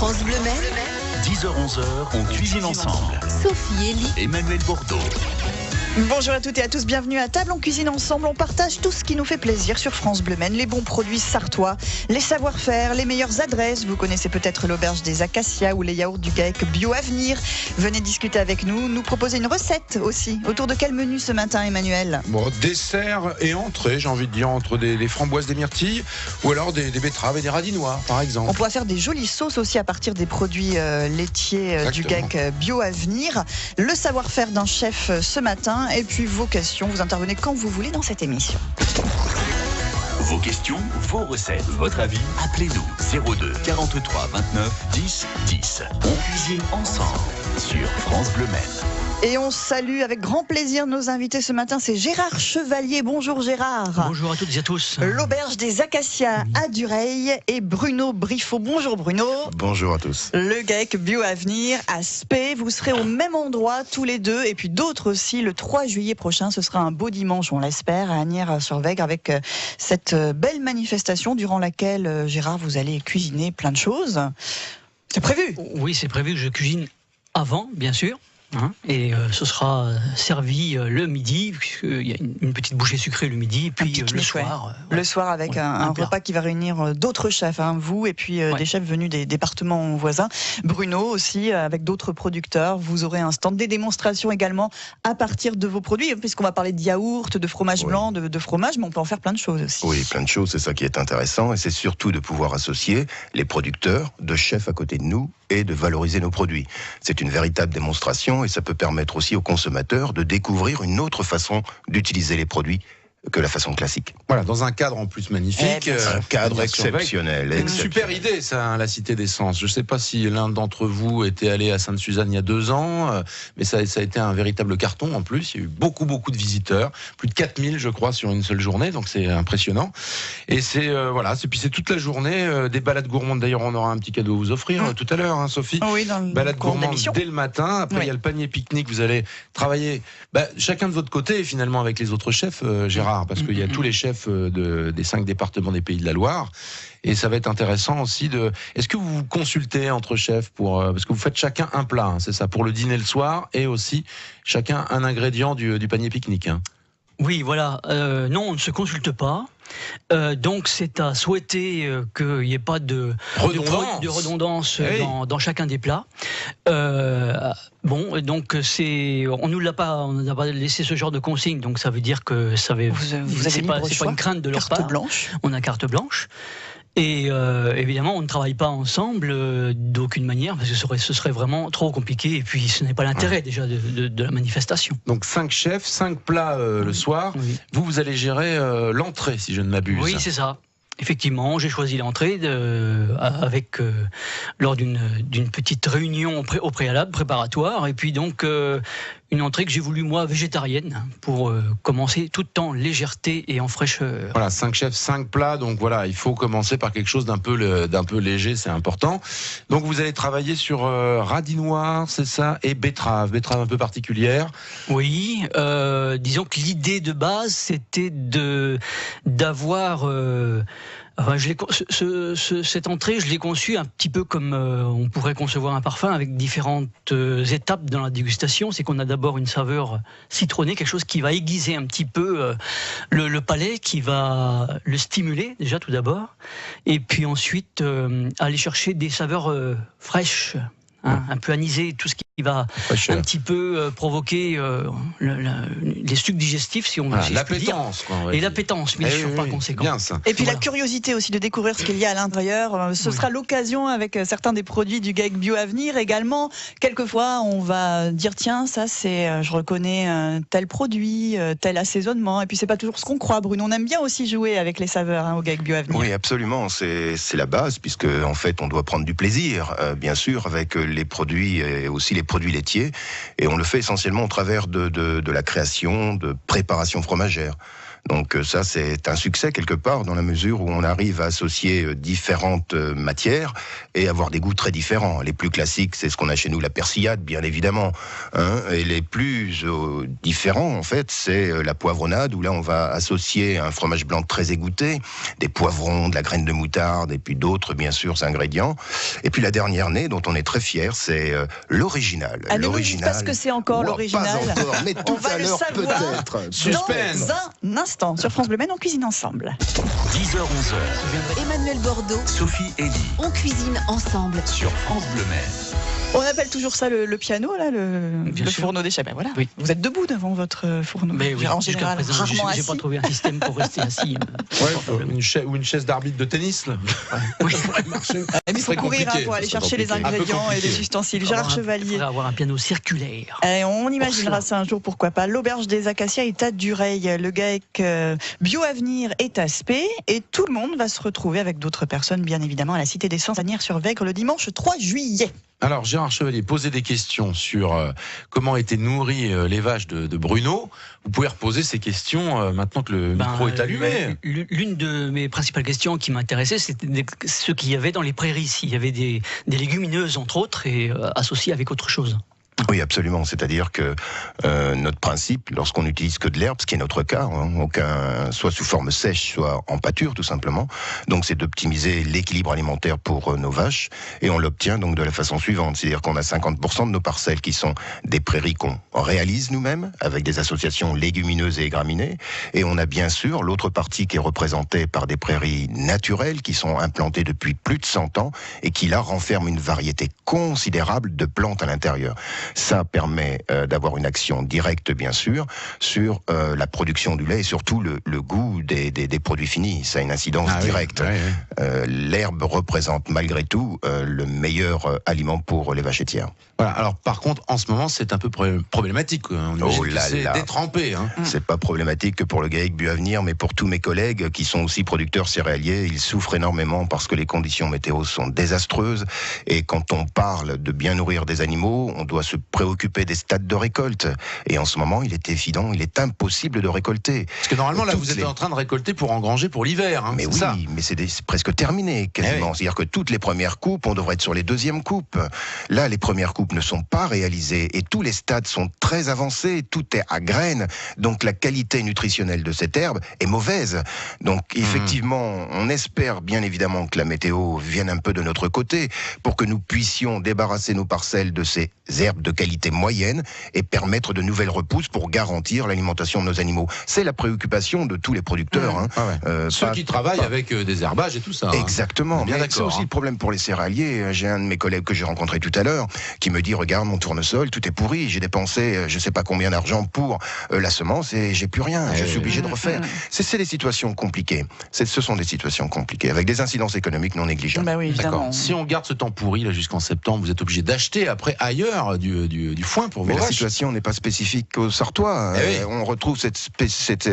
France Bleu Maine, 10h-11h, on cuisine ensemble. Sophie Elie, Emmanuel Bordeaux. Bonjour à toutes et à tous, bienvenue à table, on cuisine ensemble, on partage tout ce qui nous fait plaisir sur France Bleu Maine, les bons produits sartois, les savoir-faire, les meilleures adresses. Vous connaissez peut-être l'auberge des Acacias ou les yaourts du GAEC Bio Avenir. Venez discuter avec nous proposer une recette aussi. Autour de quel menu ce matin, Emmanuel? Bon, dessert et entrée, j'ai envie de dire, entre des framboises, des myrtilles ou alors des betteraves et des radis noirs, par exemple. On pourra faire des jolies sauces aussi à partir des produits laitiers du GAEC Bio Avenir. Le savoir-faire d'un chef ce matin. Et puis vos questions, vous intervenez quand vous voulez dans cette émission. Vos questions, vos recettes, votre avis, appelez-nous 02 43 29 10 10. On cuisine ensemble sur France Bleu Maine. Et on salue avec grand plaisir nos invités ce matin, c'est Gérard Chevalier. Bonjour Gérard. Bonjour à toutes et à tous. L'auberge des Acacias à Dureil et Bruno Briffaut. Bonjour Bruno. Bonjour à tous. Le GAEC Bio Avenir à Spey. Vous serez au même endroit tous les deux et puis d'autres aussi le 3 juillet prochain. Ce sera un beau dimanche, on l'espère, à Asnières-sur-Vègre avec cette belle manifestation durant laquelle, Gérard, vous allez cuisiner plein de choses. C'est prévu? Oui, c'est prévu que je cuisine avant, bien sûr. Et ce sera servi le midi, puisqu'il y a une petite bouchée sucrée le midi, et puis le soir. Le soir avec un repas qui va réunir d'autres chefs, vous et puis des chefs venus des départements voisins. Bruno aussi, avec d'autres producteurs. Vous aurez un stand, des démonstrations également à partir de vos produits, puisqu'on va parler de yaourt, de fromage blanc, de fromage, mais on peut en faire plein de choses aussi. Oui, plein de choses, c'est ça qui est intéressant, et c'est surtout de pouvoir associer les producteurs de chefs à côté de nous et de valoriser nos produits. C'est une véritable démonstration et ça peut permettre aussi aux consommateurs de découvrir une autre façon d'utiliser les produits que la façon classique. Voilà, dans un cadre en plus magnifique. Un cadre exceptionnel. Une super idée, ça, la Cité des Sens. Je ne sais pas si l'un d'entre vous était allé à Sainte-Suzanne il y a 2 ans, mais ça a été un véritable carton en plus. Il y a eu beaucoup de visiteurs, plus de 4000 je crois sur une seule journée, donc c'est impressionnant. Et c'est puis c'est toute la journée, des balades gourmandes. D'ailleurs, on aura un petit cadeau à vous offrir tout à l'heure, Sophie. Oui, dans le balade cours gourmande d'émission. dès le matin. Après, il y a le panier pique-nique. Vous allez travailler chacun de votre côté, et finalement avec les autres chefs, Gérard. Parce qu'il y a tous les chefs des 5 départements des Pays de la Loire. Et ça va être intéressant aussi Est-ce que vous vous consultez entre chefs parce que vous faites chacun un plat, c'est ça, pour le dîner le soir, et aussi chacun un ingrédient du panier pique-nique. Oui, voilà. Non, on ne se consulte pas. Donc c'est à souhaiter qu'il n'y ait pas de redondance dans chacun des plats. Donc on n'a pas laissé ce genre de consigne, donc ça veut dire que c'est pas une crainte de leur part. On a carte blanche. Et évidemment, on ne travaille pas ensemble d'aucune manière, parce que ce serait vraiment trop compliqué, et puis ce n'est pas l'intérêt déjà de la manifestation. Donc 5 chefs, 5 plats le soir. Oui. Vous allez gérer l'entrée, si je ne m'abuse. Oui, c'est ça. Effectivement, j'ai choisi l'entrée lors d'une petite réunion au préalable, préparatoire, et puis donc une entrée que j'ai voulu moi végétarienne pour commencer tout en légèreté et en fraîcheur. Voilà, 5 chefs, 5 plats, donc voilà, il faut commencer par quelque chose d'un peu léger, c'est important. Donc vous allez travailler sur radis noirs, c'est ça, et betterave un peu particulière. Oui, disons que l'idée de base c'était d'avoir cette entrée, je l'ai conçue un petit peu comme on pourrait concevoir un parfum, avec différentes étapes dans la dégustation. C'est qu'on a d'abord une saveur citronnée, quelque chose qui va aiguiser un petit peu le palais, qui va le stimuler déjà tout d'abord, et puis ensuite aller chercher des saveurs fraîches, un peu anisées, tout ce qui va un petit peu provoquer les sucs digestifs, si on veut dire. L'appétence, quoi. Et l'appétence, bien sûr, par conséquent. Bien, ça. Et puis la curiosité aussi de découvrir ce qu'il y a à l'intérieur. Ce sera l'occasion, avec certains des produits du GAEC Bio Avenir également. Quelquefois, on va dire tiens, ça c'est, je reconnais tel produit, tel assaisonnement. Et puis c'est pas toujours ce qu'on croit, Bruno. On aime bien aussi jouer avec les saveurs au GAEC Bio Avenir. Oui, absolument. C'est la base, puisque en fait, on doit prendre du plaisir, bien sûr, avec les produits et aussi les produits laitiers, et on le fait essentiellement au travers de la création de préparations fromagères. Donc ça, c'est un succès quelque part, dans la mesure où on arrive à associer différentes matières et avoir des goûts très différents. Les plus classiques, c'est ce qu'on a chez nous, la persillade, bien évidemment. Et les plus différents, en fait, c'est la poivronade, où là, on va associer un fromage blanc très égoutté, des poivrons, de la graine de moutarde, et puis d'autres, bien sûr, ingrédients. Et puis la dernière née, dont on est très fier, c'est l'original. Ah, ne nous dites pas ce que c'est encore l'original. Pas encore, mais tout à l'heure peut-être. Suspense. Dans un instant, sur France Bleu Maine, on cuisine ensemble. 10h-11h, Emmanuel Bordeaux, Sophie Elie on cuisine ensemble. sur France Bleu Maine. On appelle toujours ça le piano, là, Bien le sûr. fourneau des chefs. Ben voilà. Oui. Vous êtes debout devant votre fourneau. Mais oui, En jusqu'à général, présent, rarement j'ai pas assis. trouvé un système pour rester assis. Ou une chaise d'arbitre de tennis. Là. Oui. Ça pourrait marcher. Mais il faut serait courir compliqué. pour aller Ça serait chercher les compliqué. Un peu ingrédients et les compliqué. ustensiles. Gérard Il Chevalier. faudrait avoir un piano circulaire. On imaginera ça un jour, pourquoi pas. L'auberge des Acacias est à Dureil. Le GAEC Bioavenir est à Spé. Et tout le monde va se retrouver avec d'autres personnes, bien évidemment, à la Cité des Sciences à Nières-sur-Vègre le dimanche 3 juillet. Alors, Gérard Chevalier, posez des questions sur comment étaient nourries les vaches de Bruno. Vous pouvez reposer ces questions maintenant que le micro est allumé. L'une de mes principales questions qui m'intéressait, c'était ce qu'il y avait dans les prairies. S'il y avait des légumineuses, entre autres, et associées avec autre chose. Oui, absolument. C'est-à-dire que notre principe, lorsqu'on n'utilise que de l'herbe, ce qui est notre cas, soit sous forme sèche, soit en pâture, tout simplement. Donc, c'est d'optimiser l'équilibre alimentaire pour nos vaches, et on l'obtient donc de la façon suivante. C'est-à-dire qu'on a 50% de nos parcelles qui sont des prairies qu'on réalise nous-mêmes, avec des associations légumineuses et graminées, et on a bien sûr l'autre partie qui est représentée par des prairies naturelles qui sont implantées depuis plus de 100 ans et qui là renferment une variété considérable de plantes à l'intérieur. Ça permet d'avoir une action directe, bien sûr, sur la production du lait et surtout le goût des produits finis. Ça a une incidence directe. Oui. L'herbe représente malgré tout le meilleur aliment pour les vaches laitières. Voilà. Alors, par contre, en ce moment, c'est un peu problématique. On est obligé de détremper. C'est pas problématique que pour le GAEC Bioavenir, mais pour tous mes collègues qui sont aussi producteurs céréaliers, ils souffrent énormément parce que les conditions météo sont désastreuses. Et quand on parle de bien nourrir des animaux, on doit se préoccuper des stades de récolte. Et en ce moment, il est évident, il est impossible de récolter. Parce que normalement, là, vous êtes en train de récolter pour engranger pour l'hiver. Mais oui, ça. mais c'est presque terminé, quasiment. oui. C'est-à-dire que toutes les premières coupes, on devrait être sur les deuxièmes coupes. Là, les premières coupes ne sont pas réalisées et tous les stades sont très avancés, tout est à graines. Donc la qualité nutritionnelle de cette herbe est mauvaise. Donc effectivement, on espère bien évidemment que la météo vienne un peu de notre côté pour que nous puissions débarrasser nos parcelles de ces herbes de qualité moyenne et permettre de nouvelles repousses pour garantir l'alimentation de nos animaux. C'est la préoccupation de tous les producteurs. Ceux qui travaillent avec des herbages et tout ça. Exactement. Bien Mais c'est aussi le problème pour les céréaliers. J'ai un de mes collègues que j'ai rencontré tout à l'heure qui me dit, regarde mon tournesol, tout est pourri, j'ai dépensé je sais pas combien d'argent pour la semence et j'ai plus rien, je suis obligé de refaire. C'est des situations compliquées. Ce sont des situations compliquées, avec des incidences économiques non négligeables. Bah oui, évidemment. D'accord. Si on garde ce temps pourri là jusqu'en septembre, vous êtes obligé d'acheter après ailleurs du foin pour vos Mais la vaches. situation n'est pas spécifique aux Sartois. Eh oui. On retrouve cette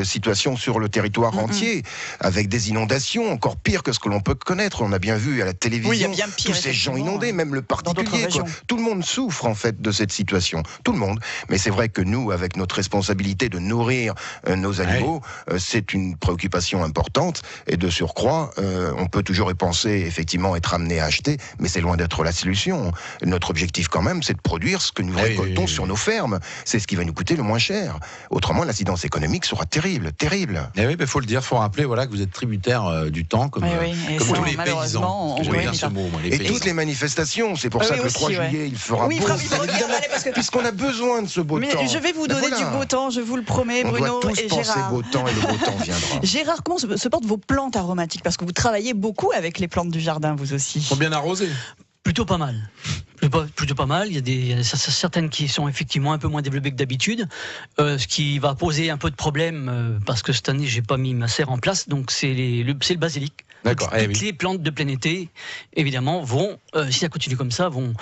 situation sur le territoire entier, avec des inondations encore pires que ce que l'on peut connaître. On a bien vu à la télévision Oui, il y a bien pire, tous ces gens effectivement, inondés, même le d'autres particulier. régions. Tout le monde souffre en fait de cette situation. Tout le monde. Mais c'est vrai que nous, avec notre responsabilité de nourrir nos animaux, c'est une préoccupation importante. Et de surcroît, on peut toujours y penser, effectivement, être amené à acheter, mais c'est loin d'être la solution. Notre objectif quand même, c'est de produire ce que nous récoltons sur nos fermes. C'est ce qui va nous coûter le moins cher. Autrement, l'incidence économique sera terrible, terrible. Eh oui, il faut le dire, il faut rappeler que vous êtes tributaire du temps, comme, Et comme ça, tous les malheureusement, paysans. Parce que j'aime bien oui, ce mot, moi, les Et paysans. toutes les manifestations, c'est pour ça que le 3 juillet, il fera Oui, il beau, fera- il bien fera- évidemment, parce que- puisqu'on a besoin de ce beau Mais temps. je vais vous Ben donner voilà. du beau temps, je vous le promets, On Bruno doit tous et penser Gérard. beau temps et le beau temps viendra. Gérard, comment se portent vos plantes aromatiques? Parce que vous travaillez beaucoup avec les plantes du jardin, vous aussi. Ils sont bien arrosés. Plutôt pas mal. Plutôt pas mal. Il y a certaines qui sont effectivement un peu moins développées que d'habitude, ce qui va poser un peu de problème parce que cette année j'ai pas mis ma serre en place. Donc c'est le basilic. D'accord. Toutes les plantes de plein été, évidemment, vont, si ça continue comme ça, vont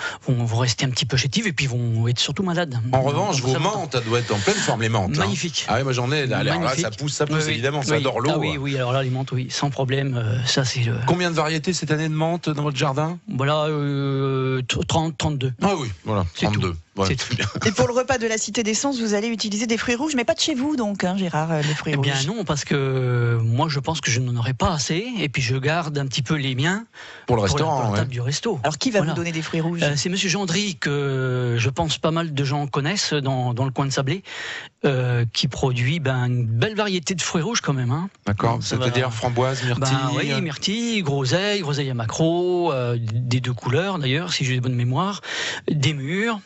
rester un petit peu chétives et puis vont être surtout malades. En revanche, Donc, vos menthes, ça doit être en pleine forme, les menthes. Magnifique. Ah oui, moi j'en ai. Là, Magnifique. ça pousse, Oui, évidemment, ça oui. adore l'eau. Ah oui, alors là, les menthes, oui, sans problème. Ça, c'est le. Combien de variétés cette année de menthes dans votre jardin? Voilà, 32. Ah oui, voilà, C'est 32. Ouais, C'est très bien. Et pour le repas de la Cité des Sens, vous allez utiliser des fruits rouges, mais pas de chez vous donc, hein, Gérard, les fruits Eh rouges. bien non, parce que moi je pense que je n'en aurai pas assez, et puis je garde un petit peu les miens Pour le pour restaurant, la ouais. table du resto. Alors qui va Voilà. vous donner des fruits rouges? C'est Monsieur Gendry, que je pense pas mal de gens connaissent dans le coin de Sablé, qui produit une belle variété de fruits rouges quand même. Hein. D'accord. Ça va. C'est-à-dire framboise, myrtille. Oui, myrtille, groseille à macro, des deux couleurs d'ailleurs, si j'ai de bonne mémoire, des mûres,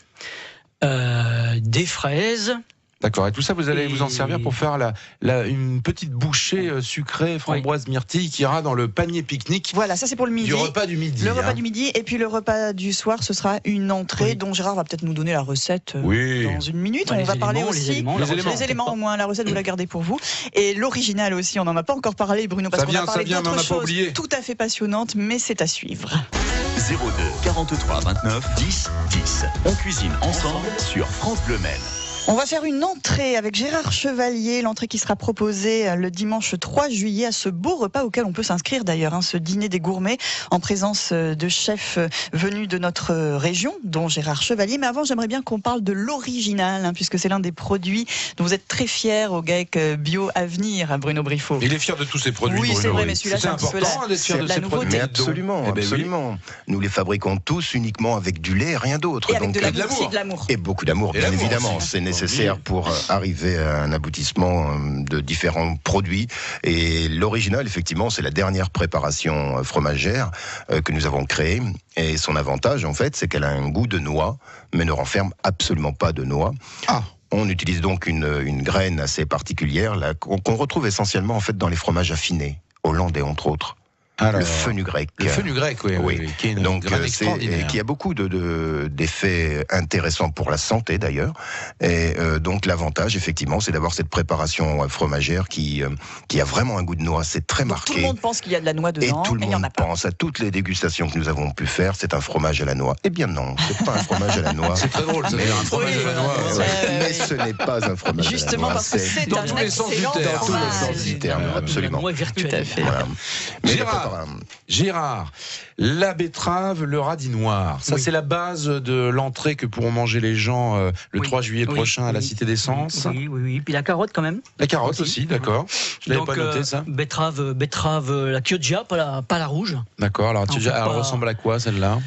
des fraises. D'accord. Et tout ça, vous allez Et- vous en servir pour faire une petite bouchée sucrée, framboise, myrtille, qui ira dans le panier pique-nique Voilà, ça c'est pour le midi. du repas du midi. Le repas hein. du midi, et puis le repas du soir, ce sera une entrée Oui. dont Gérard va peut-être nous donner la recette Oui. dans une minute. Bah, On les va parler éléments, aussi les éléments, la les recette. éléments au moins, la recette vous la gardez pour vous. Et l'original aussi, on n'en a pas encore parlé, Bruno, parce Ça qu'on vient, a parlé ça vient, mais on d'autres n'a pas choses oublié. tout à fait passionnantes, mais c'est à suivre. 02 43 29 10 10. On cuisine ensemble sur France Bleu Maine. On va faire une entrée avec Gérard Chevalier, l'entrée qui sera proposée le dimanche 3 juillet à ce beau repas auquel on peut s'inscrire d'ailleurs, ce dîner des gourmets en présence de chefs venus de notre région, dont Gérard Chevalier. Mais avant, j'aimerais bien qu'on parle de l'original, puisque c'est l'un des produits dont vous êtes très fier au GAEC Bio Avenir, Bruno Briffaut. Il est fier de tous ses produits. Oui, Bruno, c'est vrai, mais celui-là, c'est c'est un petit peu important d'être fier de la ses nouveauté. produits. Mais absolument, Eh ben oui. absolument. Nous les fabriquons tous uniquement avec du lait et rien d'autre. Et avec Donc, de de l'amour, l'amour. aussi, de l'amour. et beaucoup d'amour, Et bien l'amour évidemment. aussi. C'est nécessaire pour arriver à un aboutissement de différents produits. Et l'original, effectivement, c'est la dernière préparation fromagère que nous avons créée. Et son avantage, en fait, c'est qu'elle a un goût de noix, mais ne renferme absolument pas de noix. Ah. On utilise donc une graine assez particulière là, qu'on retrouve essentiellement en fait dans les fromages affinés, hollandais entre autres. Alors, Le fenugrec. Le fenugrec, oui, Oui. oui, qui est une Donc, graine et extraordinaire. qui a beaucoup d'effets intéressants pour la santé d'ailleurs. Et donc l'avantage, effectivement, c'est d'avoir cette préparation fromagère qui a vraiment un goût de noix. C'est très Donc, marqué. tout le monde pense qu'il y a de la noix Et dedans, tout le il n'y en monde a pas. pense à toutes les dégustations que nous avons pu faire, c'est un fromage à la noix. Eh bien non, c'est pas un fromage à la noix. C'est très drôle, ça Mais- veut dire un fromage Oui, à la noix. voilà. Ouais, mais oui. ce n'est pas un fromage Justement à la noix. parce que c'est dans un tous les sens du excellent terme. Dans tous les fromage. sens du terme, absolument. La noix virtuelle. Tout à fait. Voilà. Mais Gérard. Gérard, la betterave, le radis noir, ça Oui. c'est la base de l'entrée que pourront manger les gens le Oui. 3 juillet Oui. prochain à la Oui. Cité des Sens. Oui. Puis la carotte quand même. La carotte Aussi. aussi, d'accord. Je l'avais Donc, pas noté ça. betterave, la chioggia, pas la rouge. D'accord, alors on tu- peut elle pas- ressemble à quoi celle-là?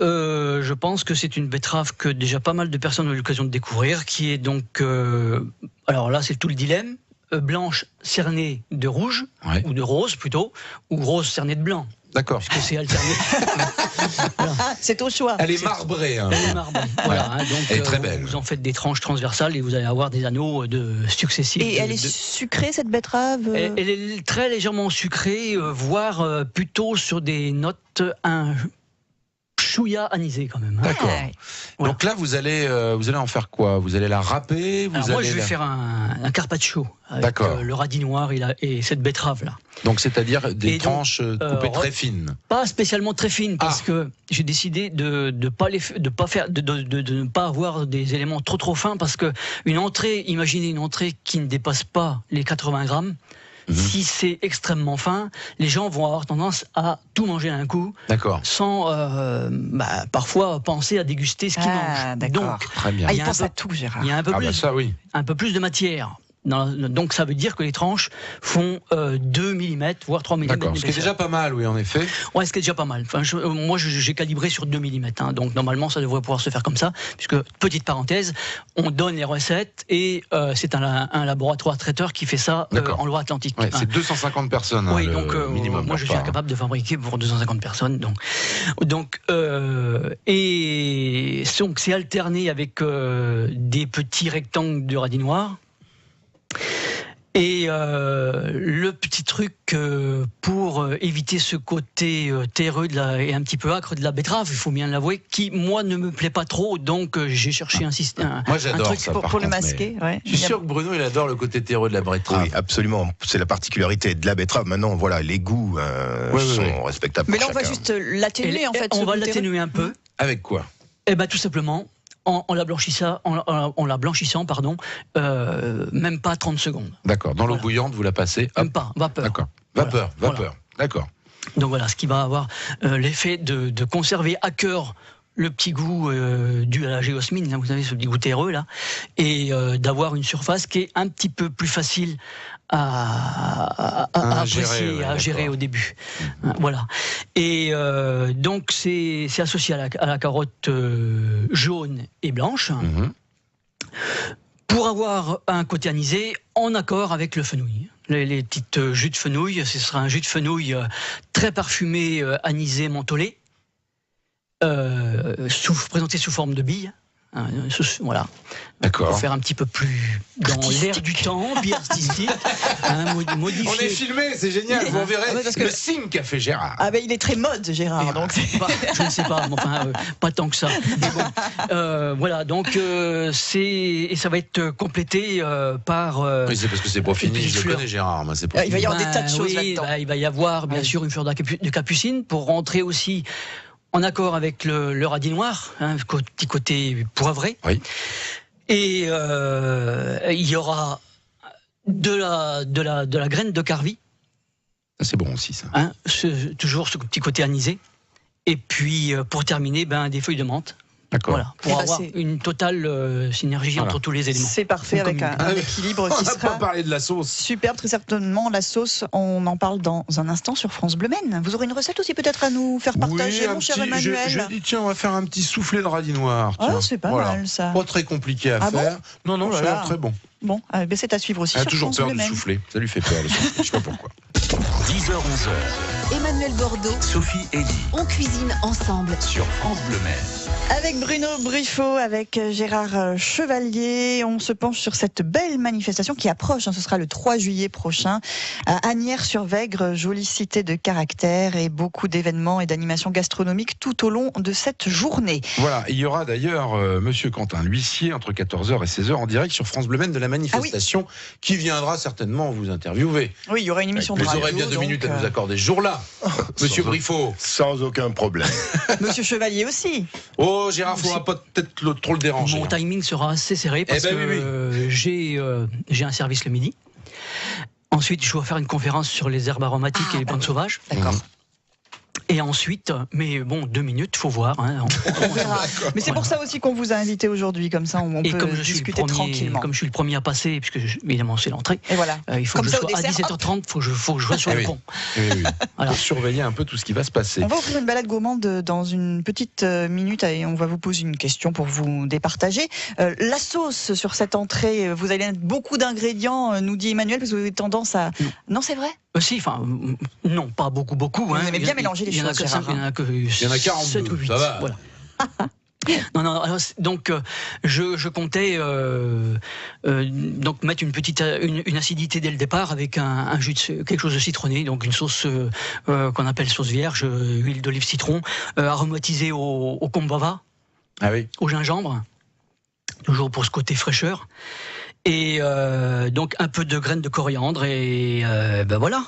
Je pense que c'est une betterave que déjà pas mal de personnes ont eu l'occasion de découvrir, qui est donc, alors là c'est tout le dilemme, blanche cernée de rouge, Ouais. ou de rose plutôt, ou rose cernée de blanc, D'accord. puisque c'est alterné. Ah, c'est au choix. Elle est marbrée. Hein. Elle est marbrée. Voilà, hein, donc, Elle est très belle. Vous en faites des tranches transversales et vous allez avoir des anneaux successifs. Et elle est sucrée, cette betterave Elle est très légèrement sucrée, voire plutôt sur des notes un chouïa anisé quand même. Hein. D'accord. Ouais. Voilà. Donc là, vous allez en faire quoi? Vous allez la râper? Alors moi, je vais faire un carpaccio avec D'accord. le radis noir et cette betterave là. Donc c'est-à-dire des Et donc, tranches coupées très fines. Pas spécialement très fines parce que j'ai décidé de ne pas avoir des éléments trop fins parce que imaginez une entrée qui ne dépasse pas les 80 grammes. Si c'est extrêmement fin, les gens vont avoir tendance à tout manger d'un coup, D'accord. sans parfois penser à déguster ce qu'ils mangent. d'accord. Donc, Très bien. Ah, il il y a pense un à tout, Gérard. il y a un peu Ah plus, bah ça oui. un peu plus de matière. Donc ça veut dire que les tranches font 2 mm, voire 3 mm. D'accord. Ce qui est déjà pas mal, oui, en effet. Ouais, ce qui est déjà pas mal. Enfin, moi, j'ai calibré sur 2 mm. Donc, normalement, ça devrait pouvoir se faire comme ça. Puisque, petite parenthèse, on donne les recettes et c'est un laboratoire traiteur qui fait ça D'accord. en Loire-Atlantique. Ouais, c'est 250 personnes. Oui, hein, donc le minimum. moi je suis incapable de fabriquer pour 250 personnes. Donc c'est alterné avec des petits rectangles de radis noir. Et le petit truc pour éviter ce côté terreux et un petit peu acre de la betterave, il faut bien l'avouer, qui moi ne me plaît pas trop, donc j'ai cherché un système. Moi j'adore truc ça. Pour par le contre, masquer, ouais. Je suis sûr que Bruno il adore le côté terreux de la betterave. Oui, absolument. C'est la particularité de la betterave. Maintenant, voilà, les goûts sont respectables. Mais pour là, on va chacun. juste l'atténuer, en fait. On ce va goût terreux. l'atténuer un peu. Avec quoi? Eh ben tout simplement en la blanchissant, même pas 30 secondes. D'accord. Dans l'eau Voilà. bouillante, vous la passez. Hop. Même pas, vapeur. D'accord. Voilà. Vapeur. Voilà. D'accord. Donc voilà, ce qui va avoir l'effet de conserver à cœur le petit goût dû à la géosmine, là, vous savez, ce petit goût terreux là, et d'avoir une surface qui est un petit peu plus facile à apprécier, à gérer au début. Voilà. Et donc c'est associé à la carotte jaune et blanche. Pour avoir un côté anisé en accord avec le fenouil. Les petites jus de fenouil, ce sera un jus de fenouil très parfumé, anisé, mentholé, présenté sous forme de billes. Voilà. D'accord. Pour faire un petit peu plus dans l'air du temps, bien artistique. Modifié. On est filmé, c'est génial. Vous verrez que le signe qu'a fait Gérard. Ah ben il est très mode, Gérard. Donc je ne sais pas, mais enfin pas tant que ça. Mais bon, voilà. Donc et ça va être complété par. Oui, c'est parce que c'est pas fini. Je le connais, Gérard. Moi, c'est pas il va y avoir des tas de choses là-dedans. Il va y avoir bien sûr une fleur de capucine pour rentrer aussi en accord avec le radis noir, petit côté poivré. Oui. Et il y aura de la graine de carvi. Ça, c'est bon aussi, ça. Toujours ce petit côté anisé. Et puis, pour terminer, des feuilles de menthe. D'accord. Voilà, pour avoir une totale synergie entre tous les éléments. C'est parfait, avec un équilibre qui sera. On n'a pas parlé de la sauce. Superbe, très certainement. La sauce, on en parle dans un instant sur France Bleu Maine. Vous aurez une recette aussi peut-être à nous faire partager, mon cher Emmanuel. Je dis, tiens, on va faire un petit soufflé de radis noir. Ah, c'est pas mal ça. Pas très compliqué à faire. Non, ça a l'air très bon. Bon, c'est à suivre aussi. Elle a toujours peur du soufflé. Ça lui fait peur, le soufflé. Je sais pas pourquoi. 10h-11h. Emmanuel Bordeaux, Sophie Elie. on cuisine ensemble Sur France Bleu Maine. Avec Bruno Briffaut, avec Gérard Chevalier, on se penche sur cette belle manifestation qui approche. Ce sera le 3 juillet prochain à Asnières-sur-Vègre, jolie cité de caractère et beaucoup d'événements et d'animations gastronomiques tout au long de cette journée. Voilà, il y aura d'ailleurs Monsieur Quentin l'huissier entre 14h et 16h en direct sur France Bleu Maine de la manifestation qui viendra certainement vous interviewer. Oui, il y aura une émission de radio. Vous aurez bien 2 minutes à nous accorder ce jour-là, Monsieur Briffaut. Sans aucun problème. Monsieur Chevalier aussi. Oh, Gérard, il ne faudra pas peut-être trop le déranger. Mon timing sera assez serré parce que j'ai un service le midi. Ensuite, je dois faire une conférence sur les herbes aromatiques et les plantes sauvages. D'accord. Et ensuite, mais bon, 2 minutes, faut voir. On verra. Mais c'est pour ça aussi qu'on vous a invité aujourd'hui, comme ça on peut discuter tranquillement. Comme je suis le premier à passer, puisque évidemment c'est l'entrée. Et voilà. Il faut comme que ça, je sois à 17h30, faut que je sois sur le pont. Oui. Pour surveiller un peu tout ce qui va se passer. On va offrir une balade gourmande dans une petite minute et on va vous poser une question pour vous départager. La sauce sur cette entrée, vous allez mettre beaucoup d'ingrédients, nous dit Emmanuel, parce que vous avez tendance à... Non, c'est vrai ? Si, enfin, non, pas beaucoup. Vous aimez bien mélanger les choses, Gérard. Il y en a 42, 7 ou 8. ça va. Voilà. Non, alors, donc je comptais donc mettre une acidité dès le départ avec un jus quelque chose de citronné, donc une sauce qu'on appelle sauce vierge, huile d'olive citron, aromatisée au kombava, au gingembre, toujours pour ce côté fraîcheur. Et donc un peu de graines de coriandre et voilà.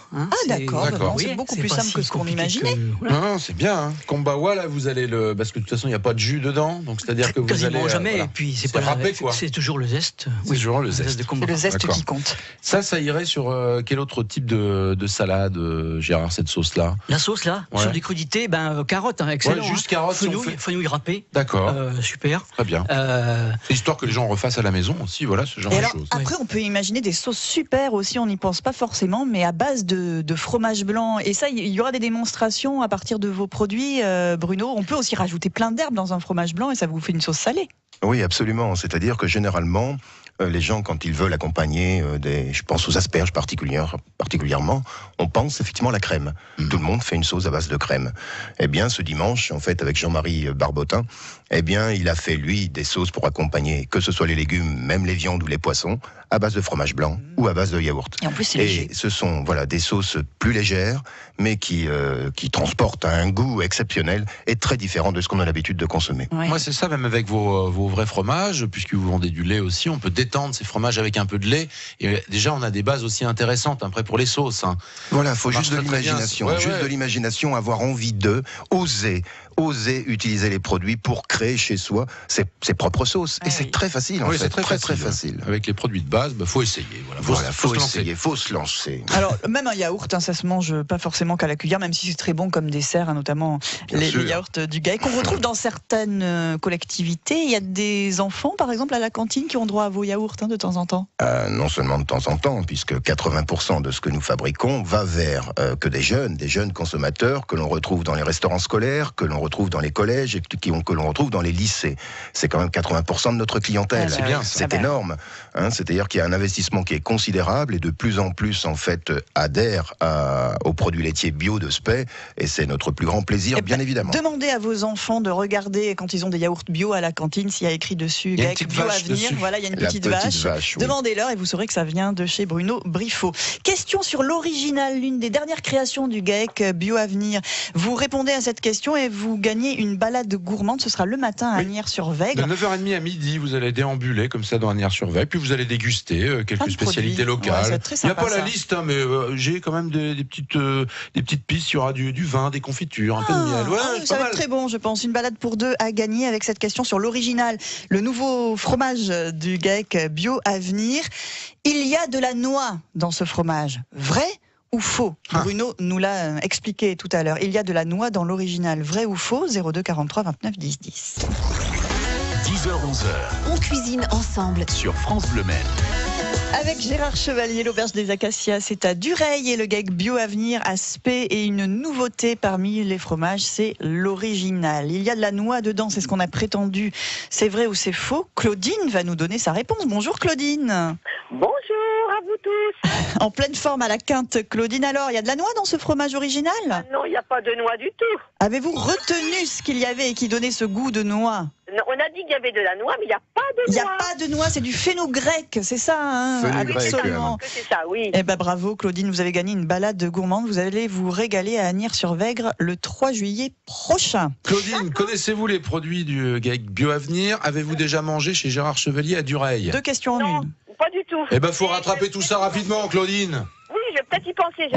D'accord. C'est beaucoup plus simple que ce qu'on imaginait. Non, c'est bien. Kombawa, là, vous allez parce que de toute façon il n'y a pas de jus dedans, donc c'est-à-dire que vous quasiment allez jamais. Et puis c'est pas râpé, quoi. C'est toujours le zeste. C'est toujours le zeste. De c'est le zeste qui compte. Ça irait sur quel autre type de salade, Gérard, cette sauce-là? La sauce là, sur des crudités, carottes, excellent. Juste carottes, fenouil râpé. D'accord. Super. Très bien. Histoire que les gens refassent à la maison aussi, voilà ce genre de choses. Après, on peut imaginer des sauces super aussi, on n'y pense pas forcément, mais à base de fromage blanc. Et ça, il y aura des démonstrations à partir de vos produits, Bruno. On peut aussi rajouter plein d'herbes dans un fromage blanc et ça vous fait une sauce salée. Oui, absolument. C'est-à-dire que généralement, les gens, quand ils veulent accompagner je pense aux asperges particulièrement, on pense effectivement à la crème. Tout le monde fait une sauce à base de crème. Eh bien, ce dimanche, en fait, avec Jean-Marie Barbotin, il a fait, lui, des sauces pour accompagner, que ce soit les légumes, même les viandes ou les poissons, à base de fromage blanc ou à base de yaourt. Et en plus, c'est léger. Et ce sont des sauces plus légères, mais qui transportent un goût exceptionnel et très différent de ce qu'on a l'habitude de consommer. Ouais. Moi, c'est ça, même avec vos vrais fromages, puisque vous vendez du lait aussi, on peut détendre ces fromages avec un peu de lait. Et déjà, on a des bases aussi intéressantes après pour les sauces. Voilà, il faut juste de l'imagination. De l'imagination, avoir envie oser oser utiliser les produits pour créer chez soi ses propres sauces. Et c'est très facile, en fait. C'est très facile. Avec les produits de base, faut essayer. Faut essayer, faut se lancer. Alors, même un yaourt, ça se mange pas forcément qu'à la cuillère, même si c'est très bon comme dessert, notamment les yaourts du GAEC qu'on retrouve dans certaines collectivités. Il y a des enfants, par exemple, à la cantine qui ont droit à vos yaourts de temps en temps. Non seulement de temps en temps, puisque 80% de ce que nous fabriquons va vers que des jeunes consommateurs que l'on retrouve dans les restaurants scolaires, que l'on retrouve dans les collèges et que l'on retrouve dans les lycées. C'est quand même 80% de notre clientèle. C'est bien, c'est énorme. C'est-à-dire qu'il y a un investissement qui est considérable et de plus en plus en fait adhèrent aux produits laitiers bio de Spey, et c'est notre plus grand plaisir, bien évidemment. Demandez à vos enfants de regarder quand ils ont des yaourts bio à la cantine s'il y a écrit dessus GAEC Bio Avenir. Voilà, il y a une petite vache. Oui. Demandez-leur et vous saurez que ça vient de chez Bruno Briffaut. Question sur l'original, l'une des dernières créations du GAEC Bio Avenir. Vous répondez à cette question et vous gagnez une balade gourmande. Ce sera le matin à Asnières-sur-Vègre. De 9h30 à midi, vous allez déambuler comme ça dans Asnières-sur-Vègre, puis vous allez déguster quelques spécialités locales. Il n'y a pas la liste, mais j'ai quand même des petites pistes. Il y aura du vin, des confitures, un peu de miel. Ça va être très bon, je pense. Une balade pour deux à gagner avec cette question sur l'original, le nouveau fromage du GAEC Bio Avenir. Il y a de la noix dans ce fromage. Vrai ou faux? Bruno nous l'a expliqué tout à l'heure. Il y a de la noix dans l'original. Vrai ou faux? 02 43 29 10 10. 10h-11h. On cuisine ensemble Sur France Bleu Maine. Avec Gérard Chevalier, l'auberge des Acacias, c'est à Dureil et le GAEC Bio Avenir à Spey. Et une nouveauté parmi les fromages, c'est l'original. Il y a de la noix dedans, c'est ce qu'on a prétendu. C'est vrai ou c'est faux? Claudine va nous donner sa réponse. Bonjour Claudine. Bonjour à vous tous. En pleine forme à la quinte, Claudine. Alors, il y a de la noix dans ce fromage original? Non, il n'y a pas de noix du tout. Avez-vous retenu ce qu'il y avait et qui donnait ce goût de noix? Non, on a dit qu'il y avait de la noix, mais il n'y a pas de noix. Il n'y a pas de noix, c'est du fenugrec, c'est ça, absolument. C'est ça, oui. Eh ben bravo Claudine, vous avez gagné une balade gourmande. Vous allez vous régaler à Asnières-sur-Vègre le 3 juillet prochain. Claudine, connaissez-vous les produits du GAEC Bio Avenir? Avez-vous déjà mangé chez Gérard Chevalier à Dureil? 2 questions en Non, une. pas du tout. Eh ben, faut rattraper tout ça rapidement, Claudine. Oui, je vais peut-être y penser.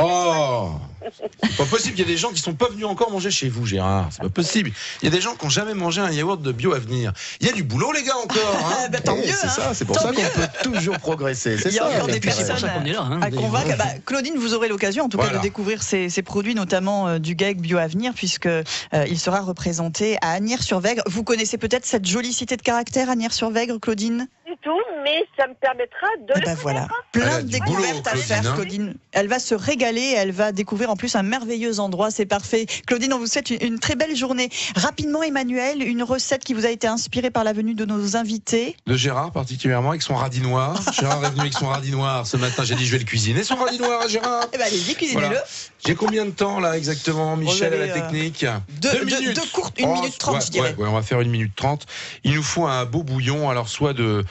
C'est pas possible, il y a des gens qui sont pas venus encore manger chez vous, Gérard. C'est pas possible. Il y a des gens qui n'ont jamais mangé un yaourt de Bio Avenir. Il y a du boulot, les gars, encore. Tant mieux. C'est ça, c'est pour ça qu'on peut toujours progresser. Il y a encore des C'est pour ça personnes qu'on est là. à convaincre. Claudine, vous aurez l'occasion, en tout cas, de découvrir ces produits, notamment du GAEC Bio Avenir, puisque il sera représenté à Asnières-sur-Vègre. Vous connaissez peut-être cette jolie cité de caractère, Asnières-sur-Vègre, Claudine? Du tout, mais ça me permettra de le connaître. Voilà, plein de découvertes à faire, Claudine. Elle va se régaler, elle va découvrir en plus un merveilleux endroit, c'est parfait. Claudine, on vous souhaite une très belle journée. Rapidement, Emmanuel, une recette qui vous a été inspirée par la venue de nos invités. De Gérard particulièrement, avec son radis noir. Gérard est venu avec son radis noir ce matin, j'ai dit je vais le cuisiner, son radis noir, Gérard. Eh ben allez-y, cuisinez-le. Voilà. J'ai combien de temps là exactement, Michel, à la technique? 2 minutes. 1 minute 30, je dirais. Ouais, on va faire 1 minute 30. Il nous faut un beau bouillon, alors soit de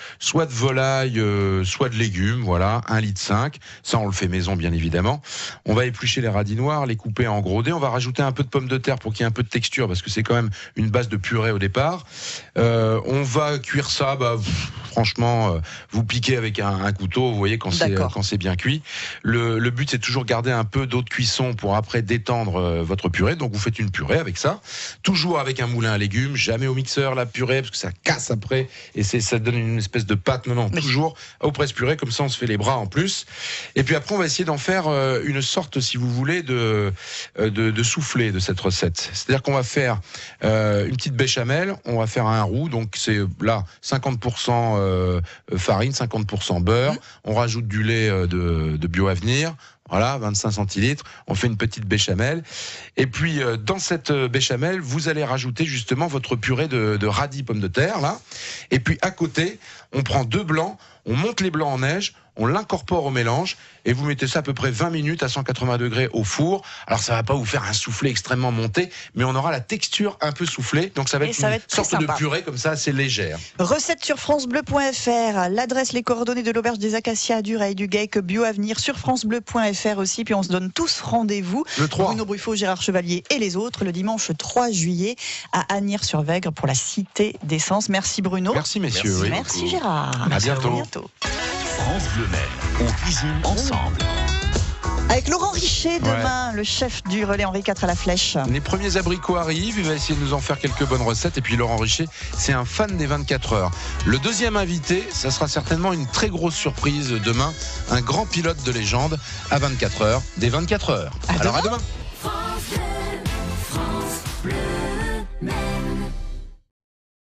volaille, soit de légumes, voilà, 1,5 litre. Ça, on le fait maison, bien évidemment. On va éplucher les radis noirs, les couper en gros dés. On va rajouter un peu de pommes de terre pour qu'il y ait un peu de texture, parce que c'est quand même une base de purée au départ. On va cuire ça, franchement, vous piquez avec un couteau, vous voyez quand c'est bien cuit. Le but, c'est toujours garder un peu d'eau de cuisson pour après détendre votre purée. Donc vous faites une purée avec ça, toujours avec un moulin à légumes, jamais au mixeur la purée parce que ça casse après et ça donne une espèce de pâte. Non, toujours au presse-purée, comme ça on se fait les bras en plus. Et puis après on va essayer d'en faire une sorte, si vous voulez, de soufflé de cette recette. C'est-à-dire qu'on va faire une petite béchamel, on va faire un roux, donc c'est là 50% farine, 50% beurre. On rajoute du lait de Bio Avenir. Voilà, 25 centilitres, on fait une petite béchamel. Et puis, dans cette béchamel, vous allez rajouter justement votre purée de radis pommes de terre, là. Et puis, à côté, on prend 2 blancs, on monte les blancs en neige, on l'incorpore au mélange, et vous mettez ça à peu près 20 minutes à 180 degrés au four. Alors, ça va pas vous faire un soufflé extrêmement monté, mais on aura la texture un peu soufflée. Donc, ça va être une sorte de purée comme ça, assez légère. Recette sur francebleu.fr, l'adresse, les coordonnées de l'auberge des Acacias à Dureil, du GAEC Bio Avenir sur francebleu.fr aussi. Puis on se donne tous rendez-vous. Le 3. Bruno Briffaut, Gérard Chevalier et les autres, le dimanche 3 juillet à Asnières-sur-Vègre pour la Cité d'Essence. Merci Bruno. Merci messieurs. Merci Gérard. À bientôt. France Bleu Maine, on cuisine ensemble. Avec Laurent Richer demain, le chef du relais Henri IV à la Flèche. Les premiers abricots arrivent, il va essayer de nous en faire quelques bonnes recettes. Et puis Laurent Richer, c'est un fan des 24 heures. Le deuxième invité, ça sera certainement une très grosse surprise demain. Un grand pilote de légende à 24 heures, des 24 heures. À demain.